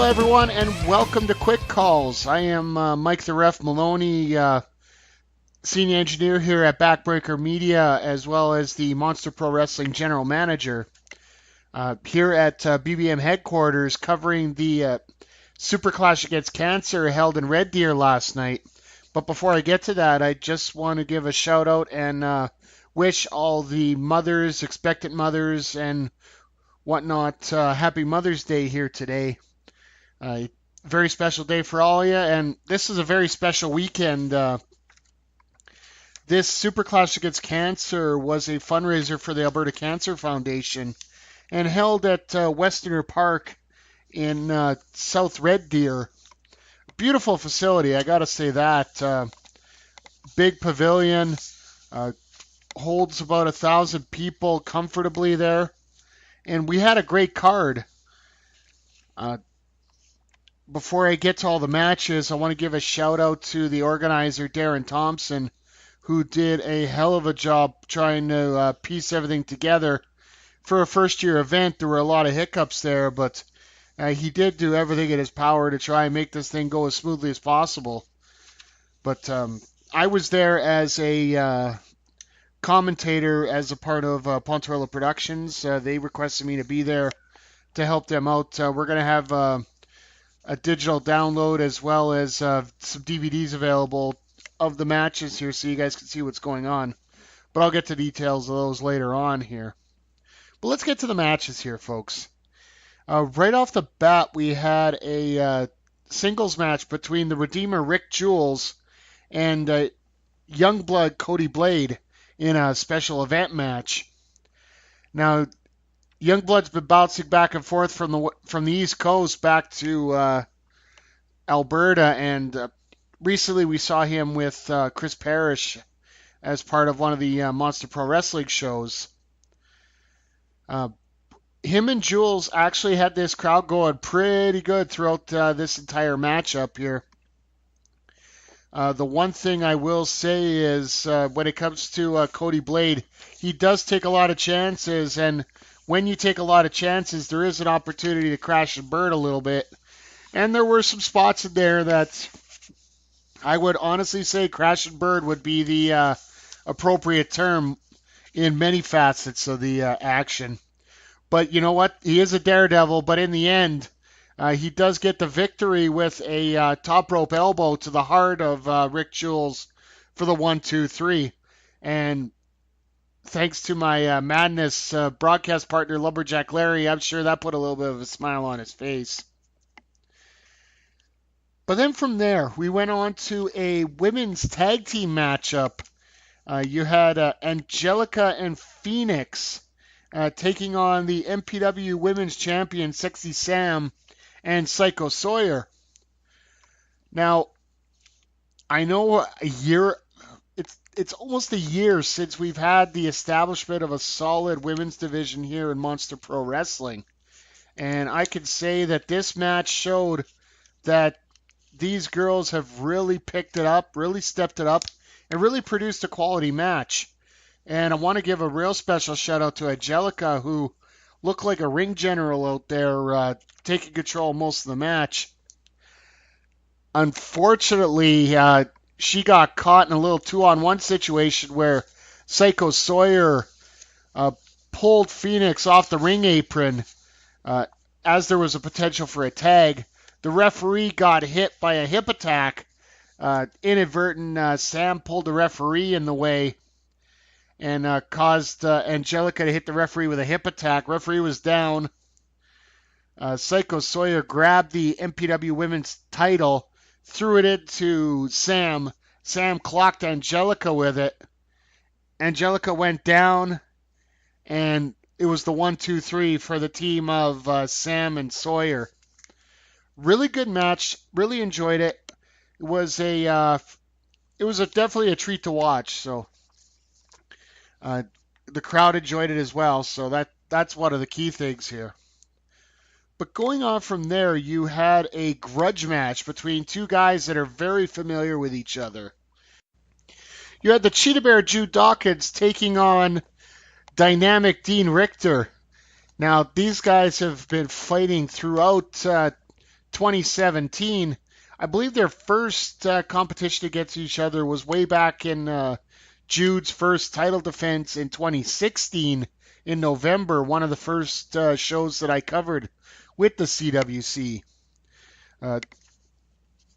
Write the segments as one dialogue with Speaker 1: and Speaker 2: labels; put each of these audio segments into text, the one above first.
Speaker 1: everyone, and welcome to Quick Calls. I am Mike the Ref Maloney, Senior Engineer here at Backbreaker Media, as well as the Monster Pro Wrestling General Manager here at BBM headquarters, covering the Superclash Against Cancer held in Red Deer last night. But before I get to that, I just want to give a shout out and wish all the mothers, expectant mothers, and whatnot, happy Mother's Day here today. Very special day for all of you, and this is a very special weekend. This Superclash Against Cancer was a fundraiser for the Alberta Cancer Foundation and held at Westerner Park in South Red Deer. Beautiful facility, I gotta say that. Big pavilion, holds about 1,000 people comfortably there, and we had a great card. Before I get to all the matches, I want to give a shout out to the organizer, Darren Thompson, who did a hell of a job trying to piece everything together. For a first-year event, there were a lot of hiccups there, but he did do everything in his power to try and make this thing go as smoothly as possible. But I was there as a commentator as a part of Pontarella Productions. They requested me to be there to help them out. We're going to have a digital download as well as some DVDs available of the matches here so you guys can see what's going on. But I'll get to details of those later on here. But let's get to the matches here, folks. Right off the bat, we had a singles match between the Redeemer Rick Jules and Youngblood Cody Blade in a special event match. Now, Youngblood's been bouncing back and forth from the East Coast back to Alberta, and recently we saw him with Chris Parrish as part of one of the Monster Pro Wrestling shows. Him and Jules actually had this crowd going pretty good throughout this entire matchup here. The one thing I will say is when it comes to Cody Blade, he does take a lot of chances, and when you take a lot of chances, there is an opportunity to crash and burn a little bit. And there were some spots in there that I would honestly say crash and burn would be the appropriate term in many facets of the action. But you know what? He is a daredevil, but in the end, he does get the victory with a top rope elbow to the heart of Rick Jules for the 1-2-3. And thanks to my Madness broadcast partner, Lumberjack Larry, I'm sure that put a little bit of a smile on his face. But then from there, we went on to a women's tag team matchup. You had Angelica and Phoenix taking on the MPW Women's Champion, Sexy Sam, and Psycho Sawyer. Now, I know it's almost a year since we've had the establishment of a solid women's division here in Monster Pro Wrestling. And I can say that this match showed that these girls have really picked it up, really stepped it up, and really produced a quality match. And I want to give a real special shout out to Angelica, who looked like a ring general out there taking control of most of the match. Unfortunately, she got caught in a little 2-on-1 situation where Psycho Sawyer pulled Phoenix off the ring apron as there was a potential for a tag. The referee got hit by a hip attack. Inadvertent, Sam pulled the referee in the way and caused Angelica to hit the referee with a hip attack. Referee was down. Psycho Sawyer grabbed the MPW Women's title, threw it into Sam. Sam clocked Angelica with it. Angelica went down, and it was the 1-2-3 for the team of Sam and Sawyer. Really good match. Really enjoyed it. It was definitely a treat to watch. So the crowd enjoyed it as well. So that's one of the key things here. But going on from there, you had a grudge match between two guys that are very familiar with each other. You had the Cheetah Bear Jude Dawkins taking on Dynamic Dean Richter. Now, these guys have been fighting throughout 2017. I believe their first competition against each other was way back in Jude's first title defense in 2016 in November, one of the first shows that I covered with the CWC.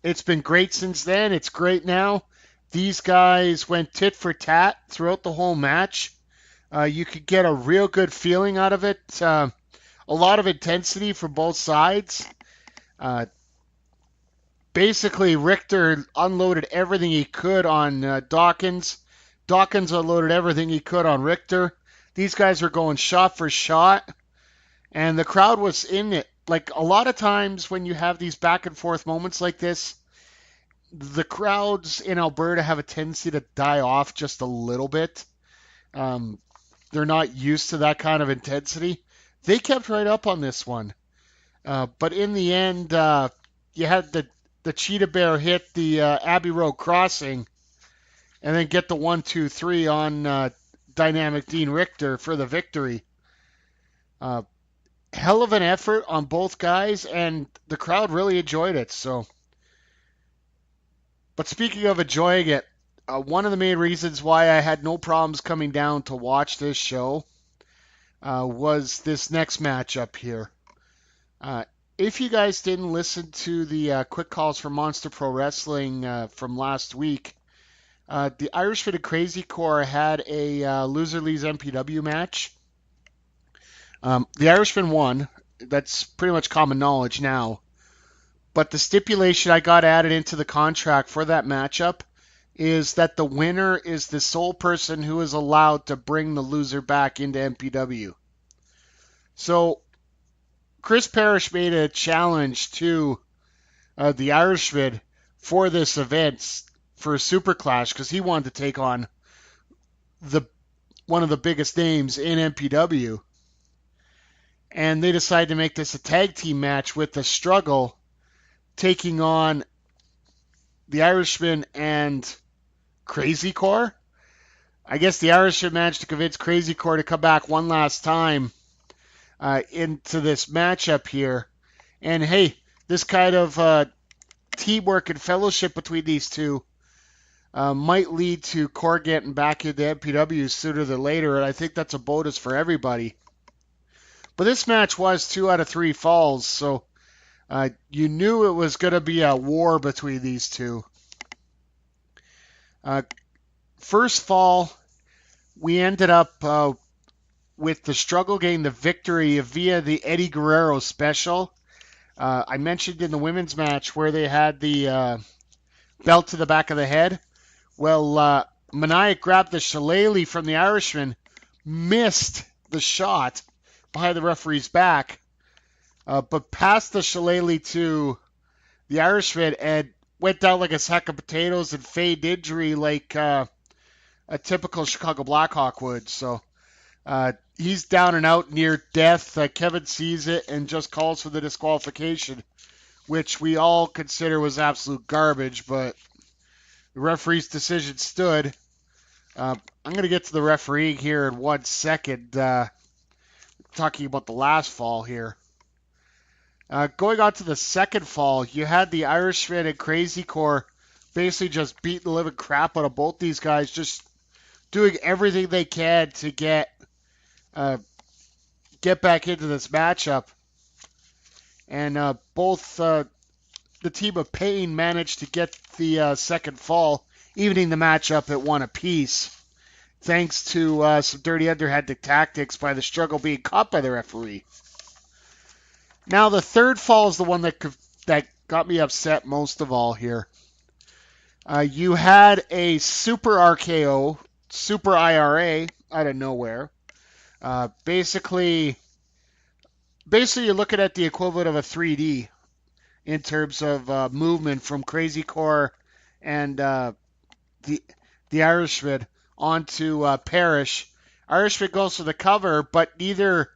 Speaker 1: It's been great since then. It's great now. These guys went tit for tat throughout the whole match. You could get a real good feeling out of it. A lot of intensity from both sides. Basically, Richter unloaded everything he could on Dawkins. Dawkins unloaded everything he could on Richter. These guys were going shot for shot, and the crowd was in it. Like, a lot of times when you have these back and forth moments like this, the crowds in Alberta have a tendency to die off just a little bit. They're not used to that kind of intensity. They kept right up on this one. But in the end, you had the Cheetah Bear hit the Abbey Road crossing and then get the 1-2-3 on Dynamic Dean Richter for the victory. Hell of an effort on both guys, and the crowd really enjoyed it. But speaking of enjoying it, one of the main reasons why I had no problems coming down to watch this show was this next matchup here. If you guys didn't listen to the quick calls from Monster Pro Wrestling from last week, the Irishman and Crazy Core had a Loser Leaves MPW match. The Irishman won. That's pretty much common knowledge now. But the stipulation I got added into the contract for that matchup is that the winner is the sole person who is allowed to bring the loser back into MPW. So Chris Parrish made a challenge to the Irishman for this event for Superclash because he wanted to take on one of the biggest names in MPW. And they decided to make this a tag team match with the Struggle taking on the Irishman and Crazy Core. I guess the Irishman managed to convince Crazy Core to come back one last time into this matchup here. And hey, this kind of teamwork and fellowship between these two might lead to Core getting back into MPW sooner than later, and I think that's a bonus for everybody. But this match was 2 out of 3 falls, so you knew it was going to be a war between these two. First fall, we ended up with the Struggle getting the victory via the Eddie Guerrero special. I mentioned in the women's match where they had the belt to the back of the head. Well, Maniac grabbed the shillelagh from the Irishman, missed the shot behind the referee's back, but passed the shillelagh to the Irishman and went down like a sack of potatoes and feigned injury like a typical Chicago Blackhawk would. So he's down and out near death. Kevin sees it and just calls for the disqualification, which we all consider was absolute garbage, but the referee's decision stood. I'm going to get to the refereeing here in 1 second, talking about the last fall here. Going on to the second fall, you had the Irishman and Crazy Core basically just beating the living crap out of both these guys, just doing everything they can to get back into this matchup. And both the Team of Pain managed to get the second fall, evening the matchup at 1 apiece, thanks to some dirty underhanded tactics by the Struggle being caught by the referee. Now the third fall is the one that got me upset most of all here. You had a Super RKO, Super IRA out of nowhere. Basically you're looking at the equivalent of a 3D in terms of movement from Crazy Core and the Irishman onto Parrish. Irishman goes for the cover, but neither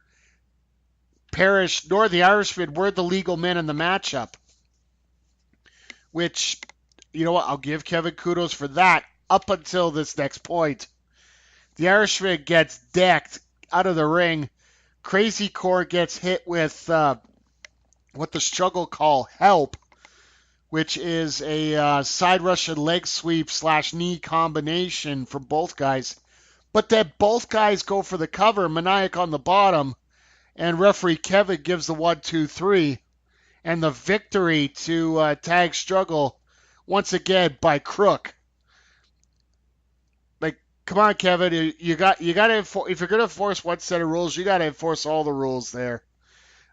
Speaker 1: Parrish nor the Irishman were the legal men in the matchup. Which, you know what, I'll give Kevin kudos for that up until this next point. The Irishman gets decked out of the ring. Crazy Core gets hit with what the struggle call help, which is a side Russian leg sweep / knee combination for both guys. But then both guys go for the cover, Maniac on the bottom, and referee Kevin gives the 1-2-3, and the victory to tag struggle once again by Crook. Like, come on, Kevin, you got to if you're gonna enforce one set of rules, you got to enforce all the rules there.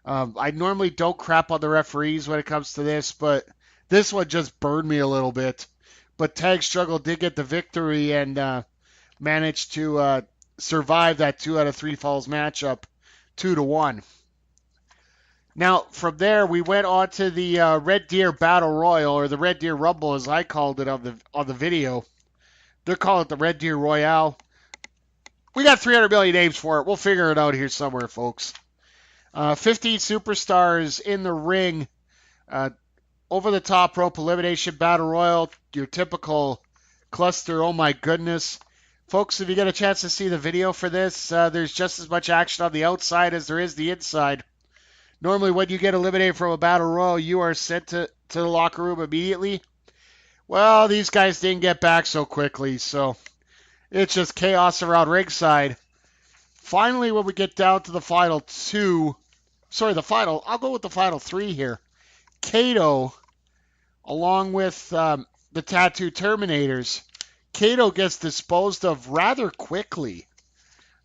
Speaker 1: I normally don't crap on the referees when it comes to this, but this one just burned me a little bit. But Tag Struggle did get the victory and managed to survive that 2 out of 3 falls matchup 2-1. Now, from there, we went on to the Red Deer Battle Royal, or the Red Deer Rumble, as I called it on the video. They're calling it the Red Deer Royale. We got 300 million names for it. We'll figure it out here somewhere, folks. 15 superstars in the ring. Over the top rope elimination battle royal. Your typical cluster. Oh my goodness. Folks, if you get a chance to see the video for this, there's just as much action on the outside as there is the inside. Normally when you get eliminated from a battle royal, you are sent to the locker room immediately. Well, these guys didn't get back so quickly, so it's just chaos around ringside. Finally, when we get down to the final I'll go with the final 3 here. Kato, along with the Tattoo Terminators. Kato gets disposed of rather quickly.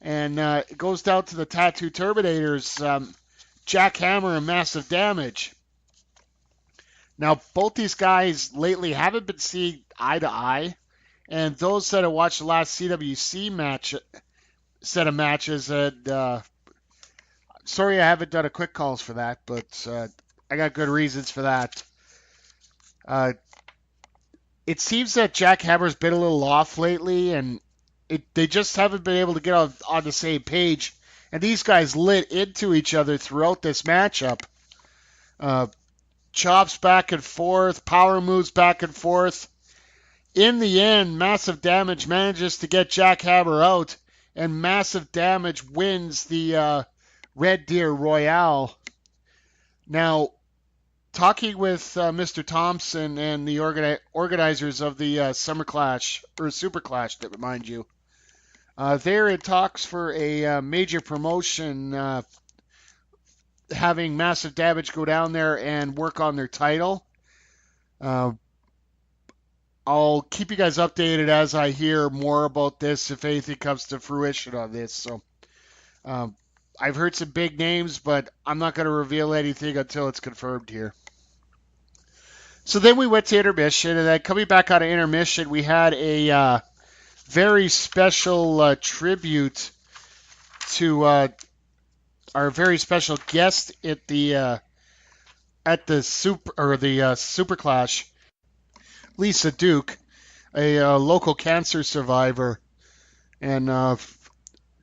Speaker 1: And it goes down to the Tattoo Terminators, Jackhammer and Massive Damage. Now, both these guys lately haven't been seeing eye to eye. And those that have watched the last CWC set of matches, and sorry I haven't done a quick calls for that, but I got good reasons for that. It seems that Jackhammer's been a little off lately, and they just haven't been able to get on the same page. And these guys lit into each other throughout this matchup. Chops back and forth, power moves back and forth. In the end, Massive Damage manages to get Jackhammer out, and Massive Damage wins the Red Deer Royale. Now, talking with Mr. Thompson and the organizers of the Superclash, that remind you, they're in talks for a major promotion, having Massive Damage go down there and work on their title. I'll keep you guys updated as I hear more about this, if anything comes to fruition on this. So, I've heard some big names, but I'm not going to reveal anything until it's confirmed here. So then we went to intermission, and then coming back out of intermission, we had a very special tribute to our very special guest at the Superclash, Lisa Duke, a local cancer survivor, and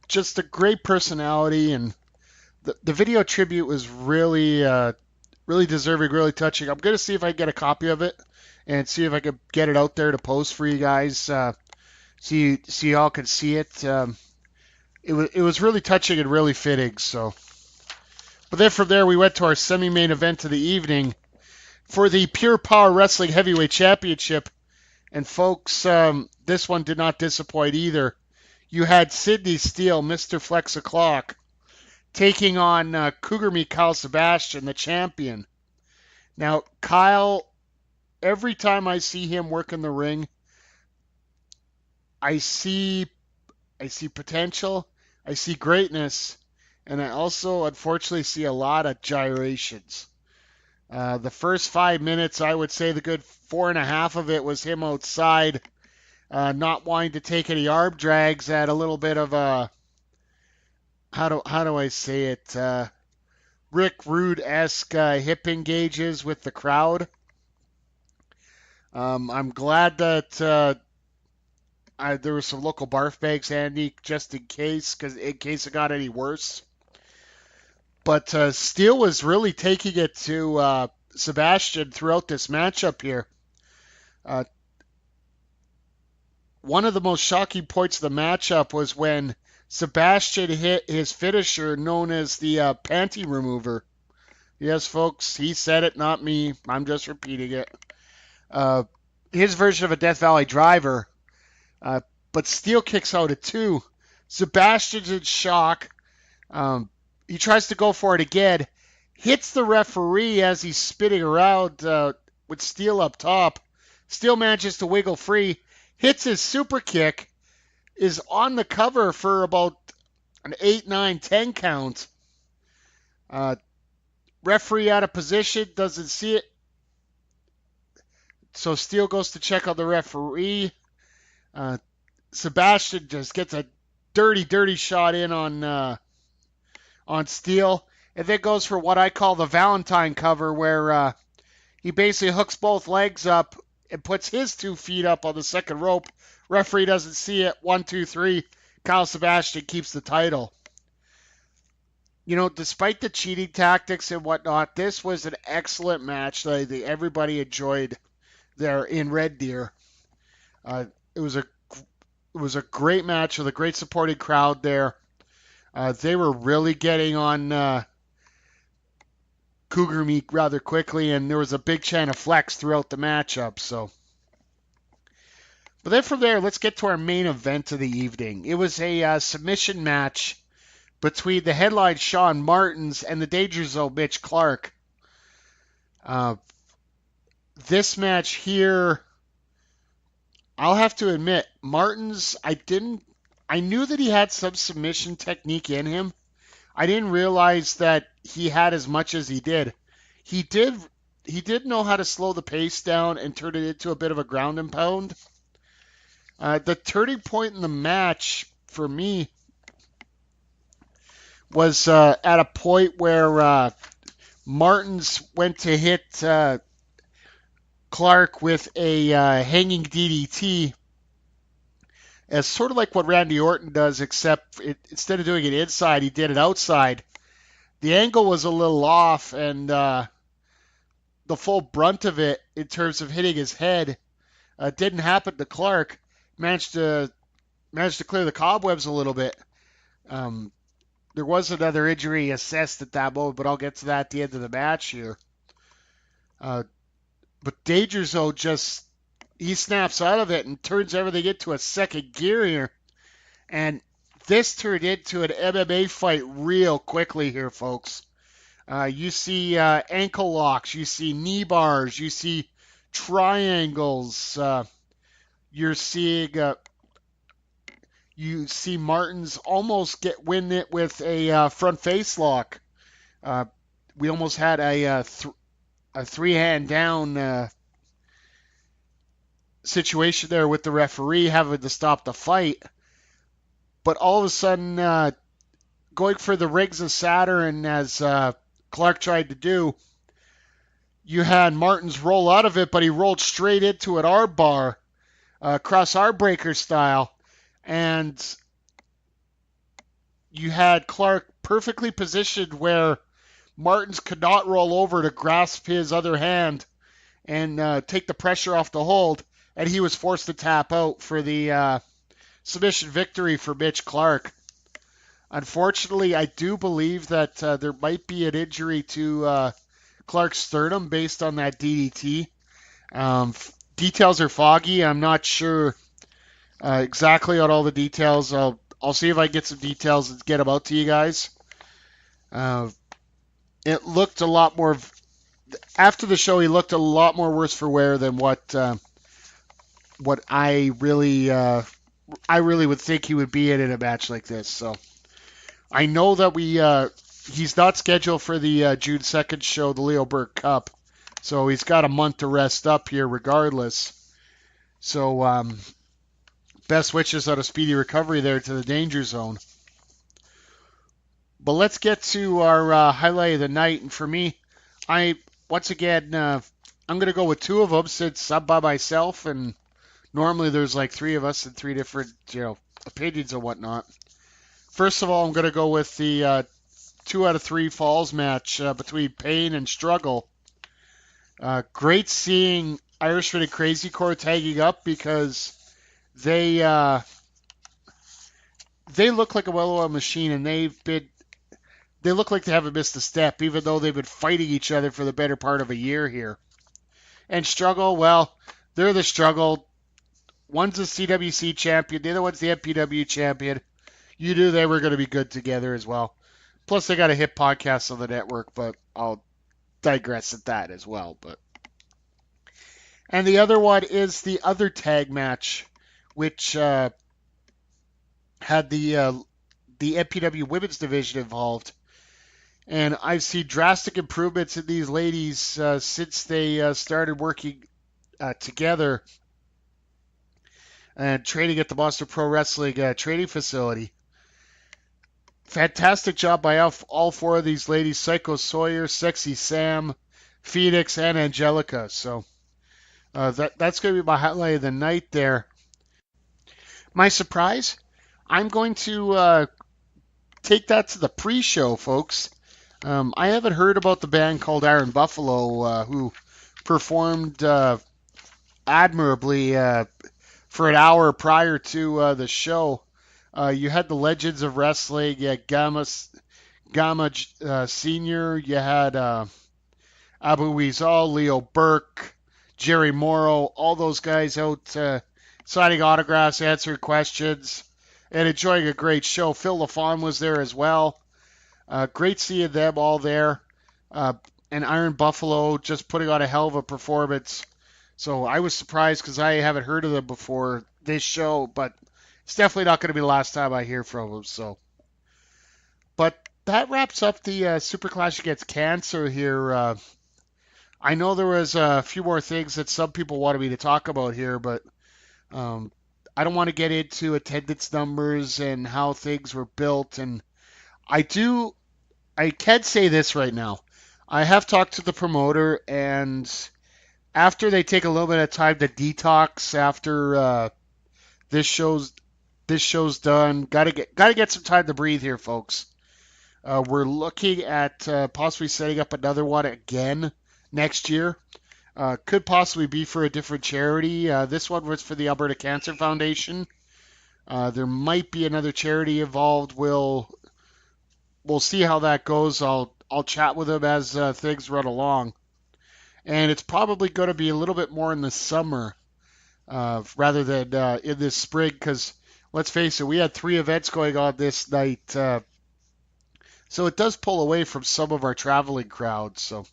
Speaker 1: just a great personality. And the video tribute was really deserving, really touching. I'm going to see if I can get a copy of it and see if I can get it out there to post for you guys, so y'all can see it. It was really touching and really fitting. So, but then from there we went to our semi-main event of the evening for the Pure Power Wrestling Heavyweight Championship. And folks, this one did not disappoint either. You had Sidney Steele, Mr. Flex O'Clock, taking on Cougar Meat Kyle Sebastian, the champion. Now, Kyle, every time I see him work in the ring, I see potential, I see greatness, and I also, unfortunately, see a lot of gyrations. The first 5 minutes, I would say the good 4.5 of it was him outside, not wanting to take any arm drags at a little bit of a, how do I say it, Rick Rude-esque hip engages with the crowd. I'm glad that there were some local barf bags handy just in case it got any worse. But Steele was really taking it to Sebastian throughout this matchup here. One of the most shocking points of the matchup was when Sebastian hit his finisher known as the panty remover. Yes, folks, he said it, not me. I'm just repeating it. Uh, his version of a Death Valley driver, uh, but Steele kicks out at 2. Sebastian's in shock. He tries to go for it again, hits the referee as he's spinning around with Steele up top. Steele manages to wiggle free, hits his super kick, is on the cover for about an 8, 9, 10 count. Referee out of position, doesn't see it. So Steele goes to check on the referee. Sebastian just gets a dirty shot in on Steele, and then goes for what I call the Valentine cover, where he basically hooks both legs up and puts his 2 feet up on the second rope. Referee doesn't see it. 1, 2, 3. Kyle Sebastian keeps the title. You know, despite the cheating tactics and whatnot, this was an excellent match that I think everybody enjoyed there in Red Deer. It was a great match with a great supporting crowd there. They were really getting on Cougar Meat rather quickly, and there was a big chant of flex throughout the matchup. But then from there, let's get to our main event of the evening. It was a submission match between the headline Sean Martins and the Danger Zone Mitch Clark. This match here, I'll have to admit, Martins, I knew that he had some submission technique in him. I didn't realize that he had as much as he did. He did know how to slow the pace down and turn it into a bit of a ground and pound. The turning point in the match for me was at a point where Martins went to hit Clark with a hanging DDT, as sort of like what Randy Orton does, except instead of doing it inside, he did it outside. The angle was a little off, and the full brunt of it, in terms of hitting his head, didn't happen to Clark. Managed to clear the cobwebs a little bit. There was another injury assessed at that moment, but I'll get to that at the end of the match here. But Danger Zone he snaps out of it and turns everything into a second gear here. And this turned into an MMA fight real quickly here, folks. You see ankle locks, you see knee bars, you see triangles. You see Martins almost win it with a front face lock. We almost had a 3-hand down situation there with the referee having to stop the fight. But all of a sudden, going for the rings of Saturn, as Clark tried to do, you had Martins roll out of it, but he rolled straight into an arm bar, cross arm breaker style. And you had Clark perfectly positioned where Martins could not roll over to grasp his other hand and take the pressure off the hold, and he was forced to tap out for the submission victory for Mitch Clark. Unfortunately, I do believe that there might be an injury to Clark's sternum based on that DDT. Details are foggy. I'm not sure exactly on all the details. I'll see if I get some details and get them out to you guys. It looked a lot more. After the show, he looked a lot more worse for wear than what I really would think he would be in a match like this. So I know that he's not scheduled for the June 2nd show, the Leo Burke Cup. So he's got a month to rest up here regardless. So best wishes on a speedy recovery there to the Danger Zone. But let's get to our highlight of the night. And for me, I'm going to go with 2 of them since I'm by myself, and normally there's like 3 of us and 3 different, opinions and whatnot. First of all, I'm going to go with the 2 out of 3 falls match between Pain and Struggle. Great seeing Irishman and Crazy Core tagging up, because they look like a well-oiled machine, and they've been they look like they haven't missed a step, even though they've been fighting each other for the better part of a year here. And Struggle, well, they're the Struggle. One's a CWC champion, the other one's the MPW champion. You knew they were going to be good together as well. Plus, they got a hit podcast on the network, but I'll digress at that as well. And the other one is the other tag match, which had the MPW women's division involved. And I've seen drastic improvements in these ladies since they started working together and training at the Monster Pro Wrestling training facility. Fantastic job by all four of these ladies: Psycho Sawyer, Sexy Sam, Phoenix, and Angelica. So that's going to be my highlight of the night there. My surprise? I'm going to take that to the pre-show, folks. I haven't heard about the band called Iron Buffalo, who performed admirably for an hour prior to the show. You had the Legends of Wrestling, you had Gamma Senior, you had Abu Weasel, Leo Burke, Jerry Morrow, all those guys out signing autographs, answering questions, and enjoying a great show. Phil LaFawn was there as well. Great seeing them all there. And Iron Buffalo just putting on a hell of a performance. So I was surprised because I haven't heard of them before this show, but it's definitely not going to be the last time I hear from them. So, but that wraps up the Superclash Against Cancer here. I know there was a few more things that some people wanted me to talk about here, but I don't want to get into attendance numbers and how things were built. And I can say this right now. I have talked to the promoter, and after they take a little bit of time to detox after this show's done, gotta get some time to breathe here, folks. We're looking at possibly setting up another one again next year. Could possibly be for a different charity. This one was for the Alberta Cancer Foundation. There might be another charity involved. We'll see how that goes. I'll chat with them as things run along. And it's probably going to be a little bit more in the summer rather than in this spring, because let's face it, we had 3 events going on this night. So it does pull away from some of our traveling crowds. So,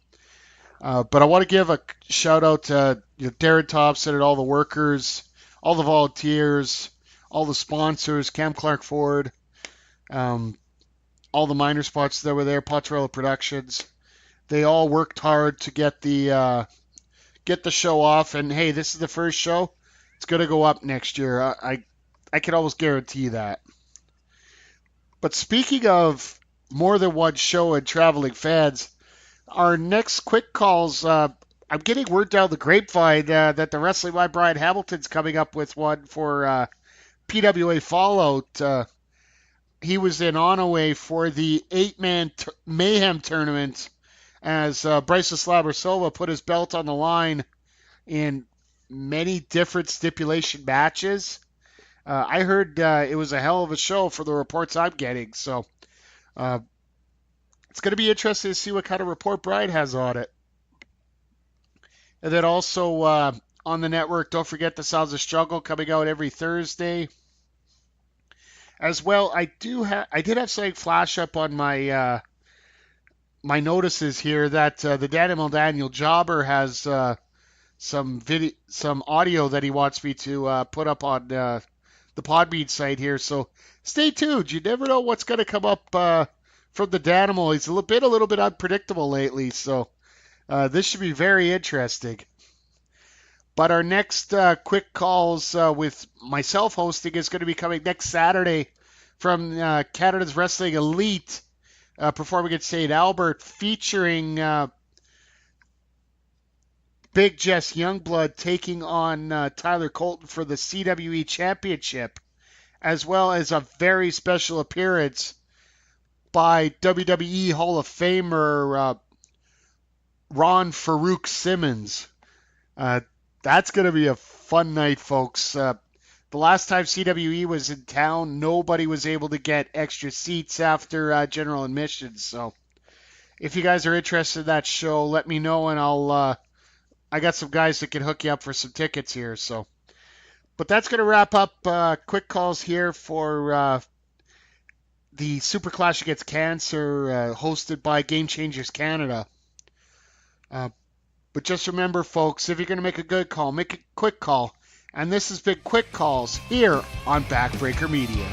Speaker 1: but I want to give a shout out to Darren Thompson and all the workers, all the volunteers, all the sponsors, Cam Clark Ford, all the minor spots that were there, Potrella Productions. They all worked hard to get the show off. And hey, this is the first show. It's going to go up next year. I can almost guarantee that. But speaking of more than one show and traveling fans, our next quick calls, I'm getting word down the grapevine that the Wrestling by Brian Hamilton's coming up with one for PWA Fallout. He was in Onaway for the 8-man Mayhem tournament as Bryce Silva put his belt on the line in many different stipulation matches. I heard it was a hell of a show for the reports I'm getting. So it's going to be interesting to see what kind of report Brian has on it. And then also on the network, don't forget the Sounds of Struggle coming out every Thursday. As well, I did have something flash up on my my notices here that the Daniel Jobber has some audio that he wants me to put up on the Podbean site here. So stay tuned. You never know what's going to come up from the Danimal. He's a little bit unpredictable lately, so this should be very interesting. But our next quick calls with myself hosting is going to be coming next Saturday from Canada's Wrestling Elite, performing at St. Albert, featuring Big Jess Youngblood taking on Tyler Colton for the CWE Championship, as well as a very special appearance by WWE Hall of Famer Ron Farouk Simmons. That's going to be a fun night, folks. The last time CWE was in town, nobody was able to get extra seats after general admission. So if you guys are interested in that show, let me know, and I got some guys that can hook you up for some tickets here. So, but that's going to wrap up quick calls here for the Superclash Against Cancer, hosted by Gamechangers Canada. But just remember, folks, if you're going to make a good call, make a quick call. And this has been Quick Calls here on Backbreaker Media.